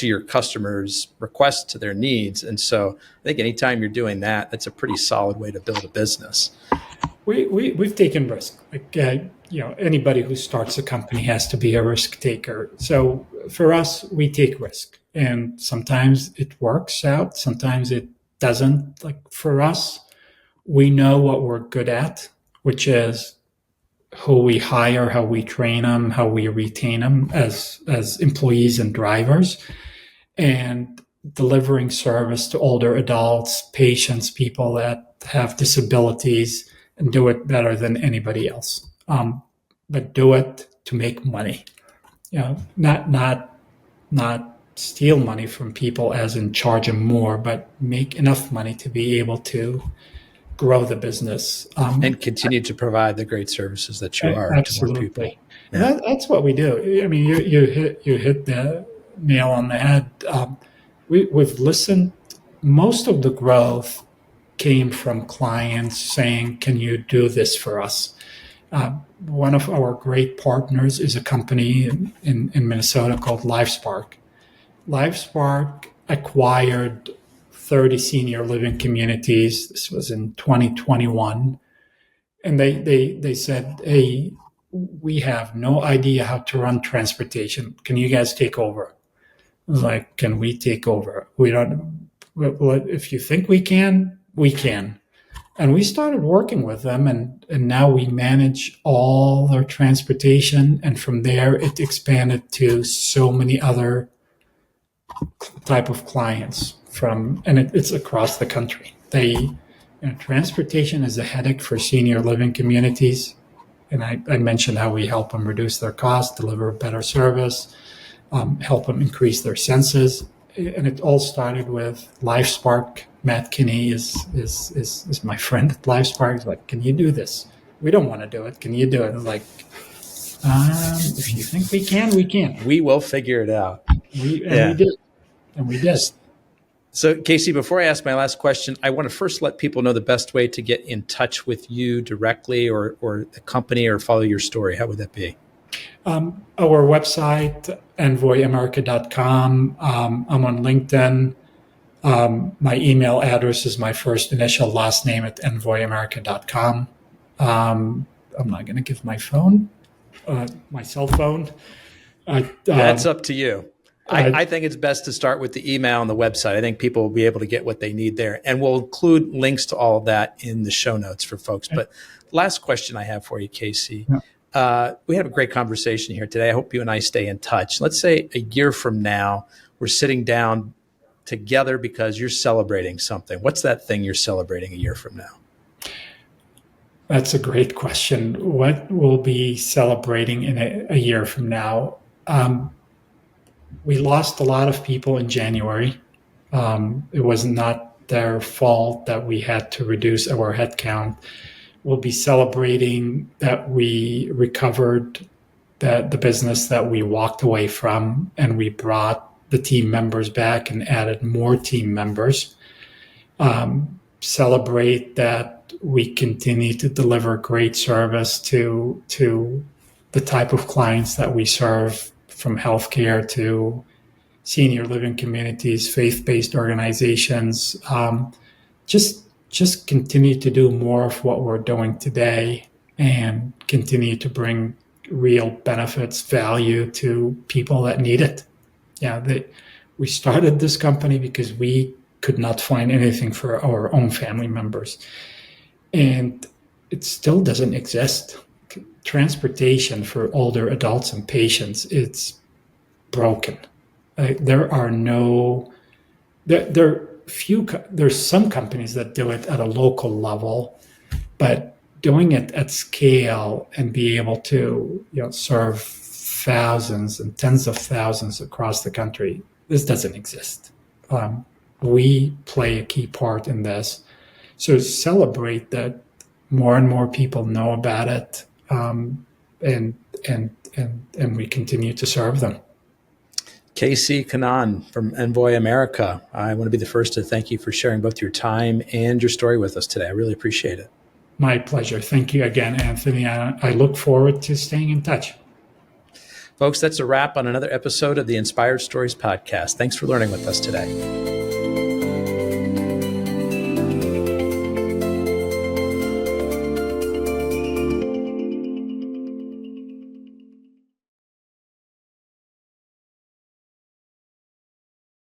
your customers' requests, to their needs. And so I think anytime you're doing that, that's a pretty solid way to build a business. We've taken risk. Anybody who starts a company has to be a risk taker. So for us, we take risk, and sometimes it works out, sometimes it doesn't. Like for us, we know what we're good at, which is who we hire, how we train them, how we retain them as employees and drivers, and delivering service to older adults, patients, people that have disabilities, and do it better than anybody else. But do it to make money. Not steal money from people, as in charge them more, but make enough money to be able to grow the business and continue to provide the great services that you are to more people. Yeah. That's what we do. I mean, you hit the nail on the head. We've listened. Most of the growth came from clients saying, can you do this for us? One of our great partners is a company in Minnesota called LiveSpark. LiveSpark acquired 30 senior living communities. This was in 2021. And they said, hey, we have no idea how to run transportation. Can you guys take over? I was like, can we take over? We don't. Well, if you think we can, we can. And we started working with them, and now we manage all their transportation. And from there, it expanded to so many other type of clients it's across the country. Transportation is a headache for senior living communities. And I mentioned how we help them reduce their costs, deliver better service, help them increase their census. And it all started with LiveSpark. Matt Kinney is my friend at LiveSpark. He's like, can you do this? We don't want to do it. Can you do it? I was like, if you think we can, we can. We will figure it out. We did. So, Casey, before I ask my last question, I want to first let people know the best way to get in touch with you directly or the company or follow your story. How would that be? Our website, envoyamerica.com. I'm on LinkedIn. My email address is my first initial last name at envoyamerica.com. I'm not going to give my phone, my cell phone. That's up to you. I think it's best to start with the email and the website. I think people will be able to get what they need there. And we'll include links to all of that in the show notes for folks. But last question I have for you, Casey. Yeah. We had a great conversation here today. I hope you and I stay in touch. Let's say a year from now, we're sitting down together because you're celebrating something. What's that thing you're celebrating a year from now? That's a great question. What we'll be celebrating in a year from now? We lost a lot of people in January. It was not their fault that we had to reduce our headcount. We'll be celebrating that we recovered the business that we walked away from, and we brought the team members back and added more team members. Celebrate that we continue to deliver great service to the type of clients that we serve, from healthcare to senior living communities, faith-based organizations. Just continue to do more of what we're doing today and continue to bring real benefits, value to people that need it. Yeah, we started this company because we could not find anything for our own family members. And it still doesn't exist. Transportation for older adults and patients, it's broken. There's some companies that do it at a local level, but doing it at scale and be able to serve thousands and tens of thousands across the country, this doesn't exist. We play a key part in this. So celebrate that more and more people know about it. and we continue to serve them. Casey Kanaan from Envoy America. I want to be the first to thank you for sharing both your time and your story with us today. I really appreciate it. My pleasure. Thank you again, Anthony. I look forward to staying in touch. Folks, that's a wrap on another episode of the Inspired Stories podcast. Thanks for learning with us today.